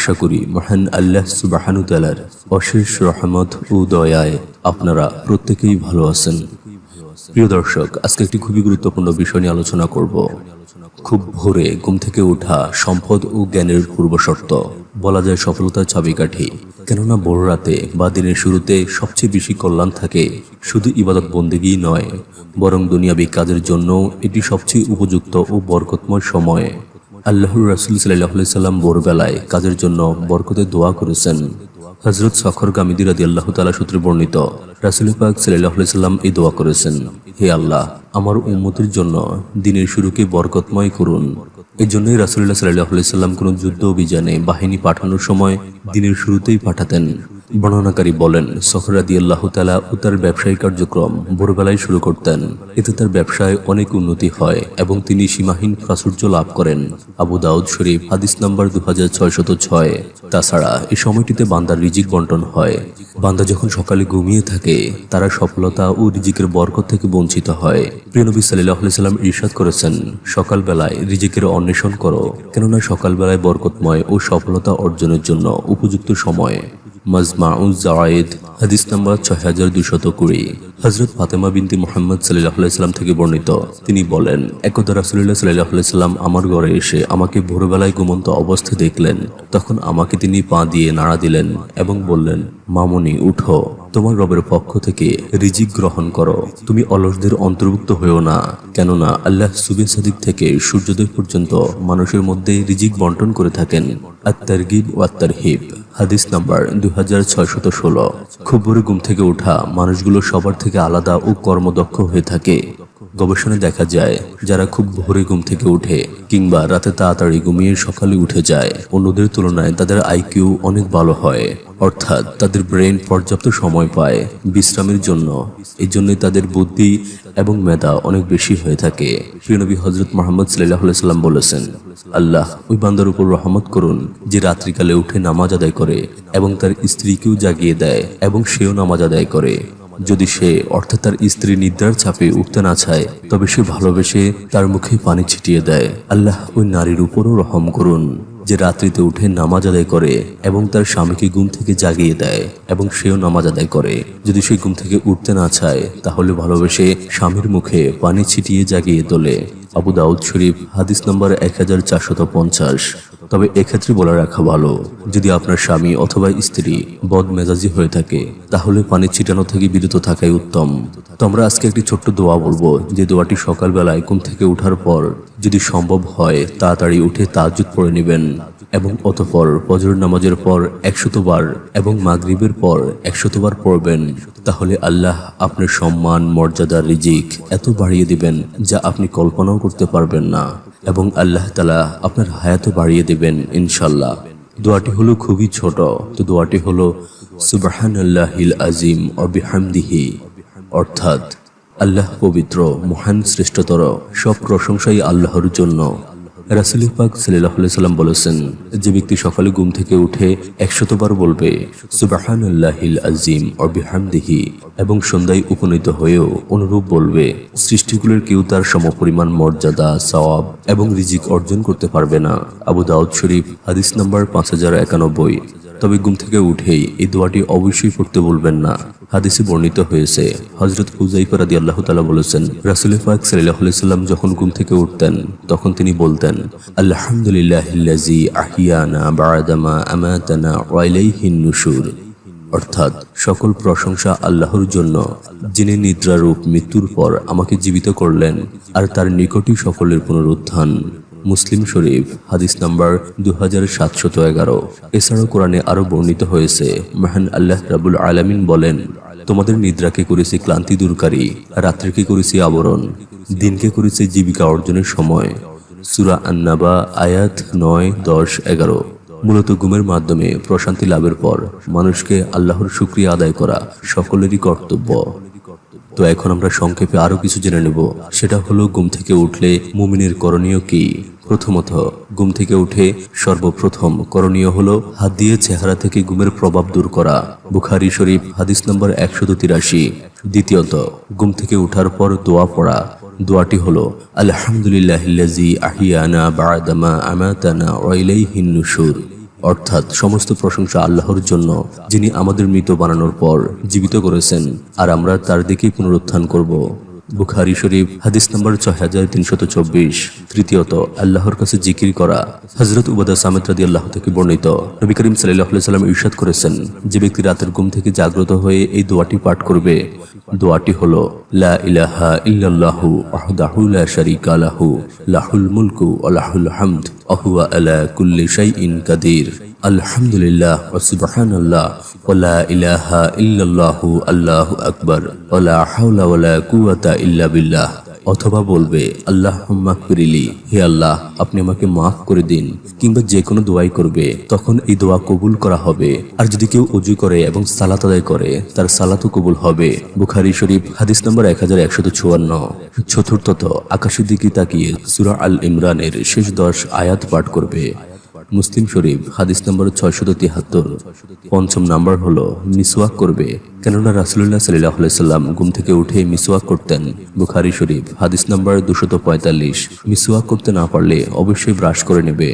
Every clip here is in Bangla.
আশা করি মহান আল্লাহ সুবহানাহু ওয়া তাআলার অশেষ রহমত ও দয়ায় আপনারা প্রত্যেকেই ভালো আছেন। প্রিয় দর্শক, আজকে একটি খুবই গুরুত্বপূর্ণ বিষয় নিয়ে আলোচনা করব। খুব ভোরে ঘুম থেকে ওঠা সম্পদ ও জ্ঞানের পূর্বশর্ত, বলা যায় সফলতার চাবিকাঠি। কেননা ভোর রাতে বা দিনের শুরুতে সবচেয়ে বেশি কল্যাণ থাকে। শুধু ইবাদত বন্দেগী নয়, বরং দুনিয়াবী কাজের জন্য এটি সবচেয়ে উপযুক্ত ও বরকতময় সময়। আল্লাহর রাসূল সাল্লাল্লাহু আলাইহি সাল্লাম ভোরবেলায় কাজের জন্য বরকতের দোয়া করেছেন। হযরত সখর গামিদী রাদিয়াল্লাহু তাআলা সূত্রে বর্ণিত, রাসূল পাক সাল্লাল্লাহু আলাইহি সাল্লাম এই দোয়া করেছেন, হে আল্লাহ, আমার উম্মতের জন্য দিনের শুরুকে বরকতময় করুন। এই জন্যই রাসূলুল্লাহ সাল্লাল্লাহু আলাইহি সাল্লাম কোনো যুদ্ধ অভিযানে বাহিনী পাঠানোর সময় দিনের শুরুতেই পাঠাতেন। বর্ণনাকারী বলেন, সখর রাদিয়াল্লাহু তাআলা ও তার ব্যবসায়িক কার্যক্রম ভোরবেলায় শুরু করতেন। এতে তার ব্যবসায় অনেক উন্নতি হয় এবং তিনি সীমাহীন প্রাচুর্য লাভ করেন। আবু দাউদ শরীফ হাদিস নাম্বার 2606। তাছাড়া এই সময়টিতে বান্দার রিজিক বন্টন হয়। বান্দা যখন সকালে ঘুমিয়ে থাকে, তারা সফলতা ও রিজিকের বরকত থেকে বঞ্চিত হয়। প্রিয় নবী সাল্লাল্লাহু আলাইহি সাল্লাম ইরশাদ করেছেন, সকালবেলায় রিজিকের অন্বেষণ করো, কেননা সকালবেলায় বরকতময় ও সফলতা অর্জনের জন্য উপযুক্ত সময়। মাজমাউজ জাওয়ায়েদ হাদিস নাম্বার 6220। হযরত ফাতেমা বিনতে মুহাম্মদ সাল্লাল্লাহু আলাইহি সাল্লাম থেকে বর্ণিত, তিনি বলেন, একদা রাসূলুল্লাহ সাল্লাল্লাহু আলাইহি সাল্লাম আমার ঘরে এসে আমাকে ভোরবেলায় ঘুমন্ত অবস্থায় দেখলেন। তখন আমাকে তিনি পা দিয়ে নাড়া দিলেন এবং বললেন, মামুনি, উঠো, তোমার রবের পক্ষ থেকে রিজিক গ্রহণ করো। তুমি অলসদের অন্তর্ভুক্ত হয়েও না, কেননা আল্লাহ সুবহ সাদিক থেকে সূর্যোদয় পর্যন্ত মানুষের মধ্যে রিজিক বন্টন করে থাকেন। আত-তারগিব ওয়া আত-তারহিব হাদিস নাম্বার 2616। খুব ভোরে ঘুম থেকে ওঠা মানুষগুলো সবার থেকে আলাদা ও কর্মদক্ষ হয়ে থাকে। গবেষণায় দেখা যায়, যারা খুব ভোরে ঘুম থেকে উঠে কিংবা রাতে তাড়াতাড়ি ঘুমিয়ে সকালে উঠে যায়, অন্যদের তুলনায় তাদের আইকিউ অনেক ভালো হয়। অর্থাৎ তাদের ব্রেন পর্যাপ্ত সময় পায় বিশ্রামের জন্য। এই জন্যই তাদের বুদ্ধি এবং মেধা অনেক বেশি হয়ে থাকে। প্রিয় নবী হযরত মুহাম্মদ সাল্লাল্লাহু আলাইহি সাল্লাম বলেছেন, আল্লাহ ওই বান্দার উপর রহমত করুন যে রাত্রিকালে উঠে নামাজ আদায় করে এবং তার স্ত্রীকেও জাগিয়ে দেয় এবং সেও নামাজ আদায় করে। যদি সে অর্থাৎ তার স্ত্রী নিদ্রার চাপে উঠতে না চায়, তবে সে ভালোবেসে তার মুখে পানি ছিটিয়ে দেয়। আল্লাহ ওই নারীর উপরও রহম করুন যে রাত্রিতে উঠে নামাজ আদায় করে এবং তার স্বামীকে ঘুম থেকে জাগিয়ে দেয় এবং সেও নামাজ আদায় করে। যদি সে ঘুম থেকে উঠতে না চায়, তাহলে ভালোবেসে স্বামীর মুখে পানি ছিটিয়ে জাগিয়ে তোলে। আবু দাউদ শরীফ হাদিস নম্বর 1450। তবে এক্ষেত্রে বলে রাখা ভালো, যদি আপনার স্বামী অথবা স্ত্রী বদমেজাজি হয়ে থাকে, তাহলে পানি ছিটানো থেকে বিরত থাকাই উত্তম। তো আমরা আজকে একটি ছোট্ট দোয়া বলবো, যে দোয়াটি সকালবেলায় ঘুম থেকে ওঠার পর যদি সম্ভব হয় তাড়াতাড়ি উঠে তাহাজ্জুদ পড়ে নেবেন এবং অতঃপর ফজর নামাজের পর 100 বার এবং মাগরিবের পর 100 বার পড়বেন। তাহলে আল্লাহ আপনার সম্মান, মর্যাদা, রিজিক এত বাড়িয়ে দিবেন যা আপনি কল্পনাও করতে পারবেন না, এবং আল্লাহ তাআলা আপনার হায়াতও বাড়িয়ে দিবেন ইনশাআল্লাহ। দোয়াটি হলো খুবই ছোট। তো দোয়াটি হলো সুবহানাল্লাহিল আযীম ওয়া বিহামদিহি, অর্থাৎ আল্লাহ পবিত্র, মহান, শ্রেষ্ঠতর, সব প্রশংসাই আল্লাহর জন্য। রাসূল পাক সাল্লাল্লাহু আলাইহি সাল্লাম বলেছেন, যে ব্যক্তি সকালে ঘুম থেকে উঠে 100 বার বলবে সুবহানাল্লাহিল আযীম ওয়া বিহামদিহি এবং সন্ধ্যায় উপনীত হয়েও অনুরূপ বলবে, সৃষ্টিগুলোর কেউ তার সমপরিমাণ মর্যাদা, সওয়াব এবং রিজিক অর্জন করতে পারবে না। আবু দাউদ শরীফ হাদিস নাম্বার 5091। তবে ঘুম থেকে উঠেই এই দোয়াটি অবশ্যই পড়তে বলবেন না। হাদিসে বর্ণিত হয়েছে, হযরত হুযায়ফা রাদিয়াল্লাহু তাআলা বলেছেন, রাসূল পাক সাল্লাল্লাহু আলাইহি সাল্লাম যখন ঘুম থেকে উঠতেন, তখন তিনি বলতেন, আলহামদুলিল্লাহিল্লাযী আহিয়ানা বা'দামা আমাতানা ওয়া ইলাইহিন নুশুর, অর্থাৎ সকল প্রশংসা আল্লাহর জন্য, যিনি নিদ্রারূপ মৃত্যুর পর আমাকে জীবিত করলেন আর তার নিকটই সকলের পুনরুত্থান। মুসলিম শরীফ হাদিস নাম্বার 2711। এছাড়াও কোরআনে আরো বর্ণিত হয়েছে, মহান আল্লাহ রাব্বুল আলামিন বলেন, তোমাদের নিদ্রাকে করেছি ক্লান্তি দূরকারী, রাত্রিকে করেছি আবরণ, দিনকে করেছি জীবিকা অর্জনের সময়। সূরা আন-নাবা আয়াত 9, 10, 11। মূলত ঘুমের মাধ্যমে প্রশান্তি লাভের পর মানুষকে আল্লাহর শুকরিয়া আদায় করা সকলেরই কর্তব্য। তো এখন আমরা সংক্ষেপে আরো কিছু জেনে নেব। সেটা হলো, ঘুম থেকে উঠলে মুমিনের করণীয় কি। প্রথমত, ঘুম থেকে উঠে সর্বপ্রথম করণীয় হলো হাত দিয়ে চেহারা থেকে ঘুমের প্রভাব দূর করা। বুখারী শরীফ হাদিস নম্বর 183। দ্বিতীয়ত, ঘুম থেকে ওঠার পর দোয়া পড়া। দোয়াটি হলো আলহামদুলিল্লাহিল্লাযী আহিয়ানা বা'দামা আমাতানা ওয়া ইলাইহিন নুশুর। অর্থাৎ সমস্ত প্রশংসা আল্লাহর জন্য, যিনি আমাদের মৃত বানানোর পর জীবিত করেছেন, আর আমরা তার দিকেই পুনরুত্থান করব। বুখারী শরীফ হাদিস নম্বর 6324। তৃতীয়ত, আল্লাহর কাছে জিকির করা। হযরত উবাদা সামিত রাদিয়াল্লাহু থেকে বর্ণিত, নবী করিম সাল্লাল্লাহু আলাইহি ওয়াসাল্লাম ইরশাদ করেছেন, যে ব্যক্তি রাতের ঘুম থেকে জাগ্রত হয়ে এই দোয়াটি পাঠ করবে, দোয়াটি হলো লা ইলাহা ইল্লাল্লাহু ওয়াহদাহু লা শারীকা লাহু লাহুল মুলকু ওয়া লাহুল হামদ ওয়া হুয়া আলা কুল্লি শাইইন কাদির। আলহামদুলিল্লাহ ওয়া সুবহানাল্লাহ ওয়া লা ইলাহা ইল্লাল্লাহু আল্লাহু আকবার ওয়া লা হাওলা ওয়া লা কুওয়াতা ইল্লা বিল্লাহ। অথবা বলবে আল্লাহুম্মা গফিরলি, হে আল্লাহ আপনি আমাকে মাফ করে দিন। কিংবা যে কোনো দোয়াই করবে তখন এই দোয়া কবুল করা হবে। আর যদি কেউ ওযু করে এবং সালাত আদায় করে তার সালাতও কবুল হবে। বুখারী শরীফ হাদিস নম্বর 1154। চতুর্থত, আকাশের দিকে তাকিয়ে সূরা আল ইমরানের শেষ 10 আয়াত পাঠ করবে। মুসলিম শরীফ হাদিস নম্বর 673। পঞ্চম নাম্বার হলো মিসওয়াক করবে, কেননা রাসূলুল্লাহ সাল্লাল্লাহু আলাইহি সাল্লাম ঘুম থেকে উঠে মিসওয়াক করতেন। বুখারী শরীফ হাদিস নম্বর 245। মিসওয়াক করতে না পারলে অবশ্যই ব্রাশ করে নেবে।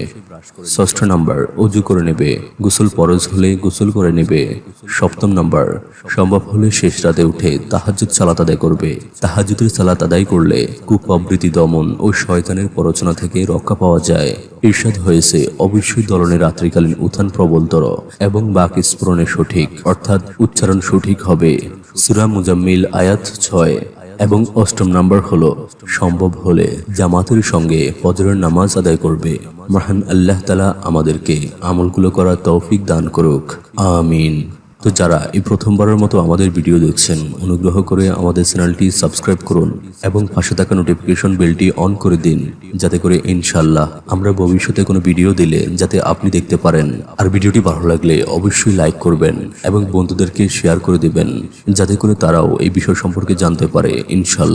ষষ্ঠ নাম্বার, ওযু করে নেবে। গোসল ফরজ হলে গোসল করে নেবে। সপ্তম নাম্বার, সম্ভব হলে শেষ রাতে উঠে তাহাজ্জুদ সালাত আদায় করবে। তাহাজ্জুদের সালাত আদায় করলে কুপ্রবৃত্তি দমন ও শয়তানের প্ররোচনা থেকে রক্ষা পাওয়া যায়। ইরশাদ হয়েছে, অবশ্যই দলনে রাত্রিকালীন উত্থান প্রবলতর এবং বাক স্ফুরণে সঠিক, অর্থাৎ উচ্চারণ সঠিক হবে। সূরা মুজাম্মিল আয়াত 6। এবং অষ্টম নাম্বার হলো সম্ভব হলে জামাতের সঙ্গে ফজরের নামাজ আদায় করবে। মহান আল্লাহ তাআলা আমাদেরকে আমলগুলো করার তৌফিক দান করুক, আমিন। তো যারা এই প্রথমবারের মতো আমাদের ভিডিও দেখছেন, অনুগ্রহ করে আমাদের চ্যানেলটি সাবস্ক্রাইব করুন এবং পাশে থাকা নোটিফিকেশন বেলটি অন করে দিন, যাতে করে ইনশাআল্লাহ আমরা ভবিষ্যতে কোনো ভিডিও দিলে যাতে আপনি দেখতে পারেন। আর ভিডিওটি ভালো লাগলে অবশ্যই লাইক করবেন এবং বন্ধুদেরকে শেয়ার করে দিবেন, যাতে করে তারাও এই বিষয় সম্পর্কে জানতে পারে ইনশাআল্লাহ।